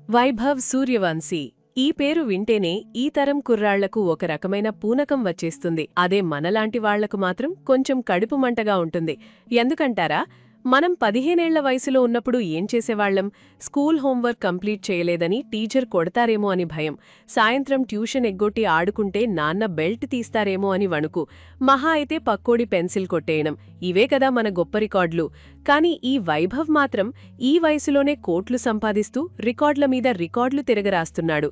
వైభవ్ సూర్యవంశీ ఈ పేరు వింటేనే ఈ తరం కుర్రాళ్లకు ఒక రకమైన పూనకం వచ్చేస్తుంది. అదే మనలాంటి వాళ్లకు మాత్రం కొంచెం కడుపు మంటగా ఉంటుంది. ఎందుకంటారా? మనం 15 ఏళ్ల వయసులో ఉన్నప్పుడు ఏం చేసేవాళ్లం? స్కూల్ హోంవర్క్ కంప్లీట్ చేయలేదని టీచర్ కొడతారేమో అని భయం, సాయంత్రం ట్యూషన్ ఎగ్గొట్టి ఆడుకుంటే నాన్న బెల్ట్ తీస్తారేమో అని వణుకు, మహా అయితే పక్కోడి పెన్సిల్ కొట్టేయడం. ఇవే కదా మన గొప్ప రికార్డులు. కానీ ఈ వైభవ్ మాత్రం ఈ వయసులోనే కోట్లు సంపాదిస్తూ రికార్డుల మీద రికార్డులు తిరగరాస్తున్నాడు.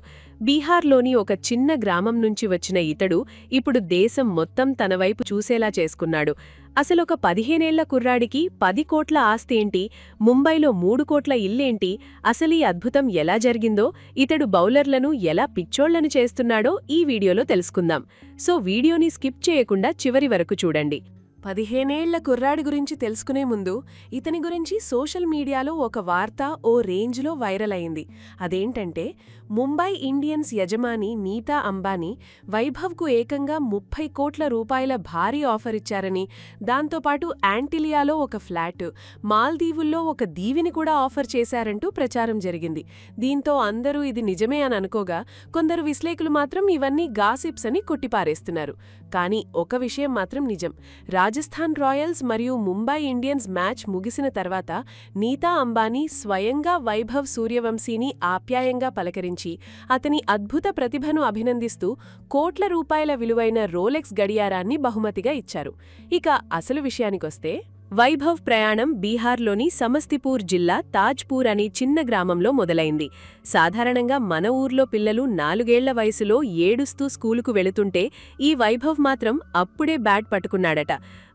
బీహార్లోని ఒక చిన్న గ్రామం నుంచి వచ్చిన ఇతడు ఇప్పుడు దేశం మొత్తం తన వైపు చూసేలా చేసుకున్నాడు. అసలొక 15 ఏళ్ల కుర్రాడికి 10 కోట్ల ఆస్తేంటి, ముంబైలో 3 కోట్ల ఇల్లేంటి, అసలీ అద్భుతం ఎలా జరిగిందో, ఇతడు బౌలర్లను ఎలా పిచ్చోళ్లను చేస్తున్నాడో ఈ వీడియోలో తెలుసుకుందాం. సో వీడియోని స్కిప్ చేయకుండా చివరి వరకు చూడండి. 15 ఏళ్ల కుర్రాడి గురించి తెలుసుకునే ముందు ఇతని గురించి సోషల్ మీడియాలో ఒక వార్త ఓ రేంజ్లో వైరల్ అయింది. అదేంటంటే, ముంబై ఇండియన్స్ యజమాని నీతా అంబానీ వైభవ్కు ఏకంగా 30 కోట్ల రూపాయల భారీ ఆఫర్ ఇచ్చారని, దాంతోపాటు యాంటిలియాలో ఒక ఫ్లాట్, మాల్దీవుల్లో ఒక దీవిని కూడా ఆఫర్ చేశారంటూ ప్రచారం జరిగింది. దీంతో అందరూ ఇది నిజమే అని అనుకోగా, కొందరు విశ్లేషకులు మాత్రం ఇవన్నీ గాసిప్స్ అని కొట్టిపారేస్తున్నారు. కానీ ఒక విషయం మాత్రం నిజం. రాజస్థాన్ రాయల్స్ మరియు ముంబై ఇండియన్స్ మ్యాచ్ ముగిసిన తర్వాత నీతా అంబానీ స్వయంగా వైభవ్ సూర్యవంశీని ఆప్యాయంగా పలకరించి అతని అద్భుత ప్రతిభను అభినందిస్తూ కోట్ల రూపాయల విలువైన రోలెక్స్ గడియారాన్ని బహుమతిగా ఇచ్చారు. ఇక అసలు విషయానికొస్తే, వైభవ్ ప్రయాణం బీహార్లోని సమస్తిపూర్ జిల్లా తాజ్పూర్ అనే చిన్న గ్రామంలో మొదలైంది. సాధారణంగా మన ఊర్లో పిల్లలు 4 ఏళ్ల వయసులో ఏడుస్తూ స్కూలుకు వెళుతుంటే ఈ వైభవ్ మాత్రం అప్పుడే బ్యాట్ పట్టుకున్నాడట.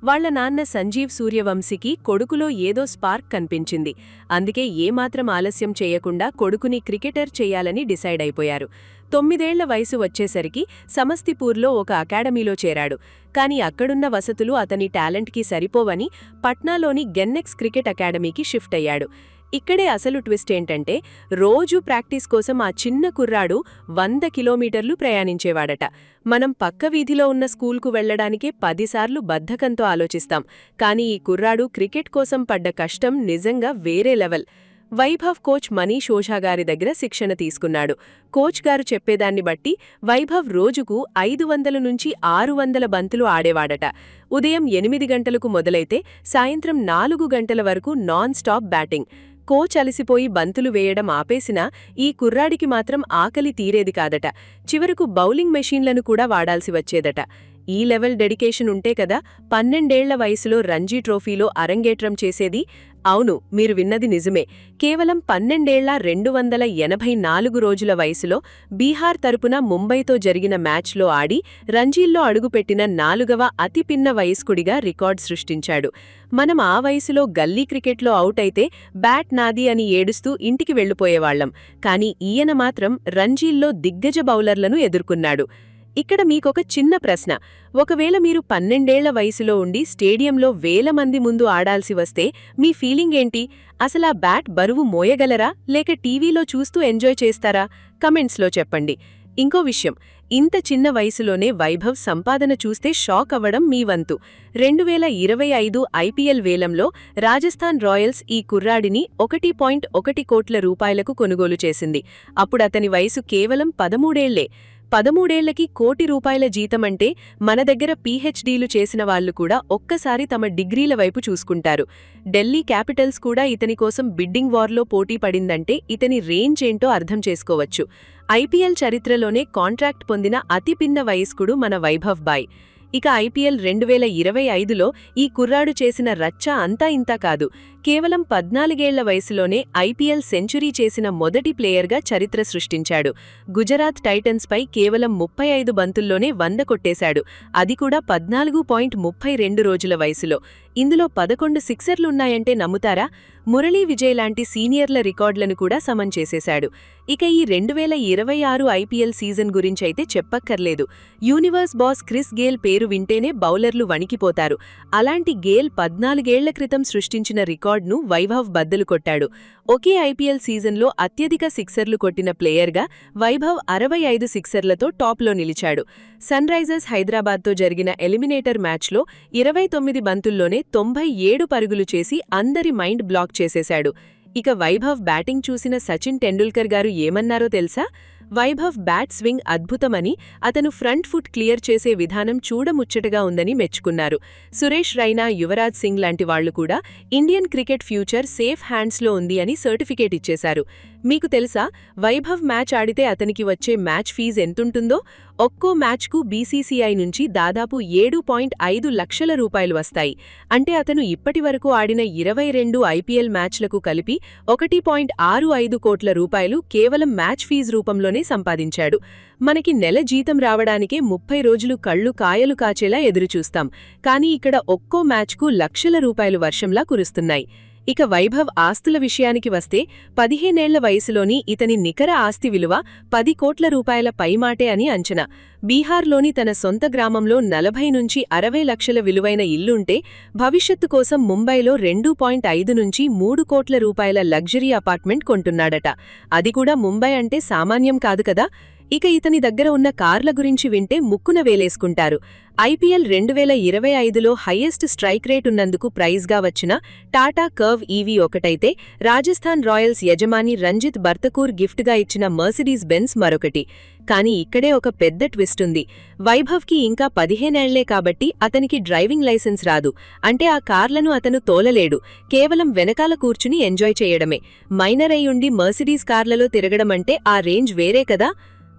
వాళ్ల నాన్న సంజీవ్ సూర్యవంశీకి కొడుకులో ఏదో స్పార్క్ కనిపించింది. అందుకే ఏమాత్రం ఆలస్యం చేయకుండా కొడుకుని క్రికెటర్ చెయ్యాలని డిసైడ్ అయిపోయారు. 9 ఏళ్ల వయసు వచ్చేసరికి సమస్తిపూర్లో ఒక అకాడమీలో చేరాడు. కాని అక్కడున్న వసతులు అతని టాలెంట్కి సరిపోవని పట్నాలోని గెన్నెక్స్ క్రికెట్ అకాడమీకి షిఫ్ట్ అయ్యాడు. ఇక్కడే అసలు ట్విస్ట్ ఏంటంటే, రోజూ ప్రాక్టీస్ కోసం ఆ చిన్న కుర్రాడు 100 కిలోమీటర్లు ప్రయాణించేవాడట. మనం పక్క వీధిలో ఉన్న స్కూల్కు వెళ్లడానికే 10 సార్లు బద్ధకంతో ఆలోచిస్తాం. కానీ ఈ కుర్రాడు క్రికెట్ కోసం పడ్డ కష్టం నిజంగా వేరే లెవెల్. వైభవ్ కోచ్ మనీష్ ఓఝా గారి దగ్గర శిక్షణ తీసుకున్నాడు. కోచ్ గారు చెప్పేదాన్ని బట్టి వైభవ్ రోజుకు 500 నుంచి 600 బంతులు ఆడేవాడట. ఉదయం 8 గంటలకు మొదలైతే సాయంత్రం 4 గంటల వరకు నాన్ స్టాప్ బ్యాటింగ్. కోచ్ అలసిపోయి బంతులు వేయడం ఆపేసినా ఈ కుర్రాడికి మాత్రం ఆకలి తీరేది కాదట. చివరకు బౌలింగ్ మెషీన్లను కూడా వాడాల్సి వచ్చేదట. ఈ లెవెల్ డెడికేషన్ ఉంటే కదా 12 ఏళ్ల వయసులో రంజీ ట్రోఫీలో అరంగేట్రం చేసేది. అవును, మీరు విన్నది నిజమే. కేవలం 12 ఏళ్ల 284 రోజుల వయసులో బీహార్ తరపున ముంబైతో జరిగిన మ్యాచ్లో ఆడి రంజీల్లో అడుగుపెట్టిన 4వ అతి పిన్న వయస్కుడిగా రికార్డ్ సృష్టించాడు. మనం ఆ వయసులో గల్లీ క్రికెట్లో అవుట్ అయితే బ్యాట్ నాది అని ఏడుస్తూ ఇంటికి వెళ్లిపోయేవాళ్లం. కానీ ఈయన మాత్రం రంజీల్లో దిగ్గజ బౌలర్లను ఎదుర్కొన్నాడు. ఇక్కడ మీకొక చిన్న ప్రశ్న. ఒకవేళ మీరు 12 ఏళ్ల వయసులో ఉండి స్టేడియంలో వేల మంది ముందు ఆడాల్సి వస్తే మీ ఫీలింగ్ ఏంటి? అసలా బ్యాట్ బరువు మోయగలరా, లేక టీవీలో చూస్తూ ఎంజాయ్ చేస్తారా? కమెంట్స్లో చెప్పండి. ఇంకో విషయం, ఇంత చిన్న వయసులోనే వైభవ్ సంపాదన చూస్తే షాక్ అవ్వడం మీ వంతు. 2025 ఐపీఎల్ వేలంలో రాజస్థాన్ రాయల్స్ ఈ కుర్రాడిని 1.1 కోట్ల రూపాయలకు కొనుగోలు చేసింది. అప్పుడతని వయసు కేవలం 13 ఏళ్లే. 13 ఏళ్లకి కోటి రూపాయల జీతమంటే మన దగ్గర పీహెచ్డీలు చేసిన వాళ్లు కూడా ఒక్కసారి తమ డిగ్రీల వైపు చూసుకుంటారు. ఢిల్లీ క్యాపిటల్స్ కూడా ఇతని కోసం బిడ్డింగ్ వార్లో పోటీ పడిందంటే ఇతని రేంజ్ ఏంటో అర్థం చేసుకోవచ్చు. ఐపీఎల్ చరిత్రలోనే కాంట్రాక్ట్ పొందిన అతి పిన్న వయస్కుడు మన వైభవ్ బాయ్. ఇక ఐపీఎల్ 2025లో ఈ కుర్రాడు చేసిన రచ్చ అంతా ఇంతా కాదు. కేవలం 14 ఏళ్ల వయసులోనే ఐపీఎల్ సెంచురీ చేసిన మొదటి ప్లేయర్గా చరిత్ర సృష్టించాడు. గుజరాత్ టైటన్స్పై కేవలం 35 బంతుల్లోనే 100 కొట్టేశాడు. అది కూడా 14.32 రోజుల వయసులో. ఇందులో 11 సిక్సర్లున్నాయంటే నమ్ముతారా? మురళీ విజయ్ లాంటి సీనియర్ల రికార్డులను కూడా సమం చేసేశాడు. ఇక ఈ 2026 ఐపీఎల్ సీజన్ గురించైతే చెప్పక్కర్లేదు. యూనివర్స్ బాస్ క్రిస్ గేల్ పేరు వింటేనే బౌలర్లు వణికిపోతారు. అలాంటి గేల్ 14 ఏళ్ల క్రితం సృష్టించిన రికార్డును వైభవ్ బద్దలు కొట్టాడు. ఒకే ఐపీఎల్ సీజన్లో అత్యధిక సిక్సర్లు కొట్టిన ప్లేయర్గా వైభవ్ 65 సిక్సర్లతో టాప్లో నిలిచాడు. సన్ రైజర్స్ హైదరాబాద్తో జరిగిన ఎలిమినేటర్ మ్యాచ్లో 29 బంతుల్లోనే 97 పరుగులు చేసి అందరి మైండ్ బ్లాక్ చేసేశాడు. ఇక వైభవ్ బ్యాటింగ్ చూసిన సచిన్ టెండూల్కర్ గారు ఏమన్నారో తెలుసా? వైభవ్ బ్యాట్ స్వింగ్ అద్భుతమని, అతను ఫ్రంట్ ఫుట్ క్లియర్ చేసే విధానం చూడముచ్చటగా ఉందని మెచ్చుకున్నారు. సురేష్ రైనా, యువరాజ్ సింగ్ లాంటి వాళ్లు కూడా ఇండియన్ క్రికెట్ ఫ్యూచర్ సేఫ్ హ్యాండ్స్లో ఉంది అని సర్టిఫికేట్ ఇచ్చేశారు. మీకు తెలుసా, వైభవ్ మ్యాచ్ ఆడితే అతనికి వచ్చే మ్యాచ్ ఫీజు ఎంతుంటుందో? ఒక్కో మ్యాచ్కు బీసీసీఐ నుంచి దాదాపు 7.5 లక్షల రూపాయలు వస్తాయి. అంటే అతను ఇప్పటివరకు ఆడిన 22 ఐపీఎల్ మ్యాచ్లకు కలిపి 1.65 కోట్ల రూపాయలు కేవలం మ్యాచ్ ఫీజు రూపంలోనే సంపాదించాడు. మనకి నెల జీతం రావడానికే 30 రోజులు కళ్ళు కాయలు కాచేలా ఎదురుచూస్తాం. కానీ ఇక్కడ ఒక్కో మ్యాచ్కు లక్షల రూపాయలు వర్షంలా కురుస్తున్నాయి. ఇక వైభవ్ ఆస్తుల విషయానికి వస్తే 15 ఏళ్ల వయసులోని ఇతని నికర ఆస్తి విలువ 10 కోట్ల రూపాయల పైమాటే అని అంచనా. బీహార్లోని తన సొంత గ్రామంలో 40 నుంచి 60 లక్షల విలువైన ఇల్లుంటే, భవిష్యత్తు కోసం ముంబైలో 2.5 నుంచి 3 కోట్ల రూపాయల లగ్జరీ అపార్ట్మెంట్ కొంటున్నాడట. అది కూడా ముంబై అంటే సామాన్యం కాదు కదా. ఇక ఇతని దగ్గర ఉన్న కార్ల గురించి వింటే ముక్కున వేలేసుకుంటారు. ఐపీఎల్ 2025లో హైయెస్ట్ స్ట్రైక్ రేట్ ఉన్నందుకు ప్రైజ్గా వచ్చిన టాటా కర్వ్ ఈవీ ఒకటైతే, రాజస్థాన్ రాయల్స్ యజమాని రంజిత్ బర్తకూర్ గిఫ్ట్గా ఇచ్చిన మర్సిడీస్ బెన్స్ మరొకటి. కానీ ఇక్కడే ఒక పెద్ద ట్విస్ట్ ఉంది. వైభవ్కి ఇంకా 15 ఏళ్లే కాబట్టి అతనికి డ్రైవింగ్ లైసెన్స్ రాదు. అంటే ఆ కార్లను అతను తోలలేడు. కేవలం వెనకాల కూర్చుని ఎంజాయ్ చేయడమే. మైనర్ అయ్యుండి మర్సిడీస్ కార్లలో తిరగడమంటే ఆ రేంజ్ వేరే కదా.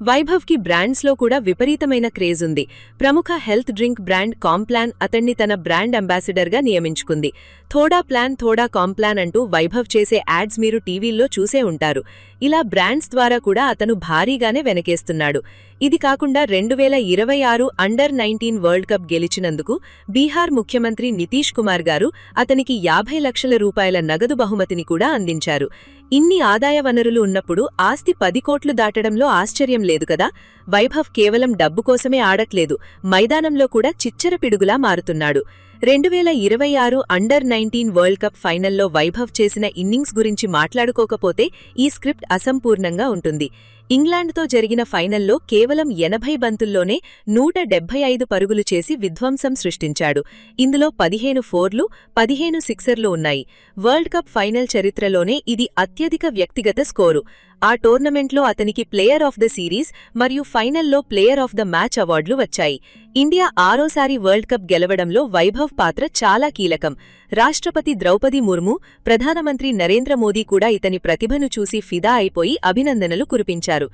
వైభవ్కి బ్రాండ్స్లో కూడా విపరీతమైన క్రేజ్ ఉంది. ప్రముఖ హెల్త్ డ్రింక్ బ్రాండ్ కాంప్లాన్ అతన్ని తన బ్రాండ్ అంబాసిడర్గా నియమించుకుంది. థోడా ప్లాన్, థోడా కాంప్లాన్ అంటూ వైభవ్ చేసే యాడ్స్ మీరు టీవీల్లో చూసే ఉంటారు. ఇలా బ్రాండ్స్ ద్వారా కూడా అతను భారీగానే వెనకేస్తున్నాడు. ఇది కాకుండా 2026 అండర్-19 వరల్డ్ కప్ గెలిచినందుకు బీహార్ ముఖ్యమంత్రి నితీష్ కుమార్ గారు అతనికి 50 లక్షల రూపాయల నగదు బహుమతిని కూడా అందించారు. ఇన్ని ఆదాయ వనరులు ఉన్నప్పుడు ఆస్తి 10 కోట్లు దాటడంలో ఆశ్చర్యం లేదు కదా. వైభవ్ కేవలం డబ్బు కోసమే ఆడట్లేదు, మైదానంలో కూడా చిచ్చర పిడుగులా మారుతున్నాడు. 2026 అండర్-19 వరల్డ్ కప్ ఫైనల్లో వైభవ్ చేసిన ఇన్నింగ్స్ గురించి మాట్లాడుకోకపోతే ఈ స్క్రిప్ట్ అసంపూర్ణంగా ఉంటుంది. ఇంగ్లాండ్తో జరిగిన ఫైనల్లో కేవలం 80 బంతుల్లోనే 175 పరుగులు చేసి విధ్వంసం సృష్టించాడు. ఇందులో 15 ఫోర్లు, 15 సిక్సర్లు ఉన్నాయి. వరల్డ్ కప్ ఫైనల్ చరిత్రలోనే ఇది అత్యధిక వ్యక్తిగత స్కోరు. ఆ టోర్నమెంట్లో అతనికి ప్లేయర్ ఆఫ్ ద సిరీస్ మరియు ఫైనల్లో ప్లేయర్ ఆఫ్ ద మ్యాచ్ అవార్డులు వచ్చాయి. ఇండియా 6సారి వరల్డ్ కప్ గెలవడంలో వైభవ్ పాత్ర చాలా కీలకం. రాష్ట్రపతి ద్రౌపది ముర్ము, ప్రధానమంత్రి నరేంద్ర మోదీ కూడా ఇతని ప్రతిభను చూసి ఫిదా అయిపోయి అభినందనలు కురిపించారు.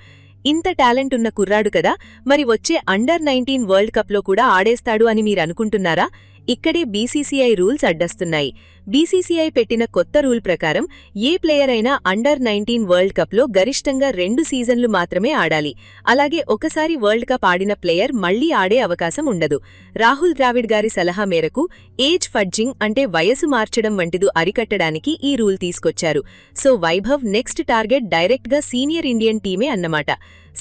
ఇంత టాలెంట్ ఉన్న కుర్రాడు కదా, మరి వచ్చే అండర్-19 వరల్డ్ కప్లో కూడా ఆడేస్తాడు అని మీరనుకుంటున్నారా? ఇక్కడే బీసీసీఐ రూల్స్ అడ్డస్తున్నాయి. బీసీసీఐ పెట్టిన కొత్త రూల్ ప్రకారం ఏ ప్లేయర్ అయినా అండర్-19 వరల్డ్ కప్లో గరిష్టంగా 2 సీజన్లు మాత్రమే ఆడాలి. అలాగే ఒకసారి వరల్డ్ కప్ ఆడిన ప్లేయర్ మళ్లీ ఆడే అవకాశం ఉండదు. రాహుల్ ద్రావిడ్ గారి సలహా మేరకు ఏజ్ ఫడ్జింగ్ అంటే వయసు మార్చడం వంటిది అరికట్టడానికి ఈ రూల్ తీసుకొచ్చారు. సో వైభవ్ నెక్స్ట్ టార్గెట్ డైరెక్ట్గా సీనియర్ ఇండియన్ టీమే అన్నమాట.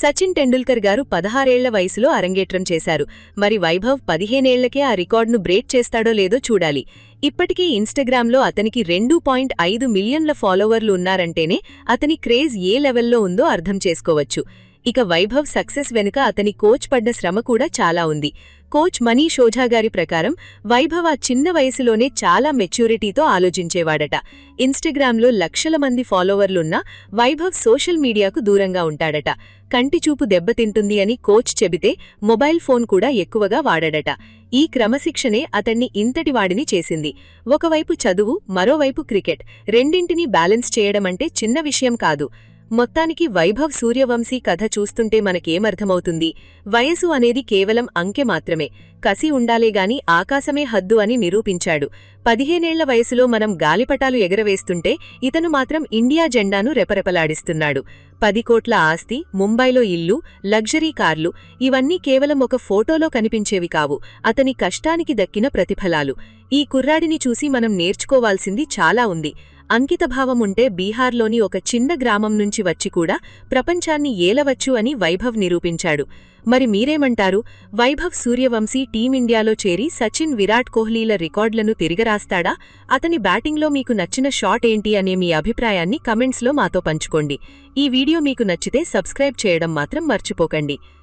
సచిన్ టెండూల్కర్ గారు 16 ఏళ్ల వయసులో అరంగేట్రం చేశారు. మరి వైభవ్ 15 ఏళ్లకే ఆ రికార్డును బ్రేక్ చేస్తాడో లేదో చూడాలి. ఇప్పటికే ఇన్స్టాగ్రామ్లో అతనికి 2.5 మిలియన్ల ఫాలోవర్లు ఉన్నారంటేనే అతని క్రేజ్ ఏ లెవెల్లో ఉందో అర్థం చేసుకోవచ్చు. ఇక వైభవ్ సక్సెస్ వెనుక అతని కోచ్ పడ్డ శ్రమ కూడా చాలా ఉంది. కోచ్ మనీష్ ఓఝా గారి ప్రకారం వైభవ్ ఆ చిన్న వయసులోనే చాలా మెచ్యూరిటీతో ఆలోచించేవాడట. ఇన్స్టాగ్రామ్లో లక్షల మంది ఫాలోవర్లున్నా వైభవ్ సోషల్ మీడియాకు దూరంగా ఉంటాడట. కంటిచూపు దెబ్బతింటుంది అని కోచ్ చెబితే మొబైల్ ఫోన్ కూడా ఎక్కువగా వాడాడట. ఈ క్రమశిక్షణే అతన్ని ఇంతటివాడిని చేసింది. ఒకవైపు చదువు, మరోవైపు క్రికెట్, రెండింటినీ బ్యాలెన్స్ చేయడమంటే చిన్న విషయం కాదు. మొత్తానికి వైభవ్ సూర్యవంశీ కథ చూస్తుంటే మనకేమర్థమవుతుంది? వయసు అనేది కేవలం అంకె మాత్రమే. కసి ఉండాలేగాని ఆకాశమే హద్దు అని నిరూపించాడు. 15 ఏళ్ల వయసులో మనం గాలిపటాలు ఎగరవేస్తుంటే ఇతను మాత్రం ఇండియా జెండాను రెపరెపలాడిస్తున్నాడు. 10 కోట్ల ఆస్తి, ముంబైలో ఇల్లు, లగ్జరీ కార్లు ఇవన్నీ కేవలం ఒక ఫోటోలో కనిపించేవి కావు, అతని కష్టానికి దక్కిన ప్రతిఫలాలు. ఈ కుర్రాడిని చూసి మనం నేర్చుకోవాల్సింది చాలా ఉంది. అంకితభావం ఉంటే బీహార్లోని ఒక చిన్న గ్రామం నుంచి వచ్చి కూడా ప్రపంచాన్ని ఏలవచ్చు అని వైభవ్ నిరూపించాడు. మరి మీరేమంటారు? వైభవ్ సూర్యవంశీ టీమిండియాలో చేరి సచిన్, విరాట్ కోహ్లీల రికార్డులను తిరగరాస్తాడా? అతని బ్యాటింగ్లో మీకు నచ్చిన షాట్ ఏంటి అనే మీ అభిప్రాయాన్ని కమెంట్స్లో మాతో పంచుకోండి. ఈ వీడియో మీకు నచ్చితే సబ్స్క్రైబ్ చేయడం మాత్రం మర్చిపోకండి.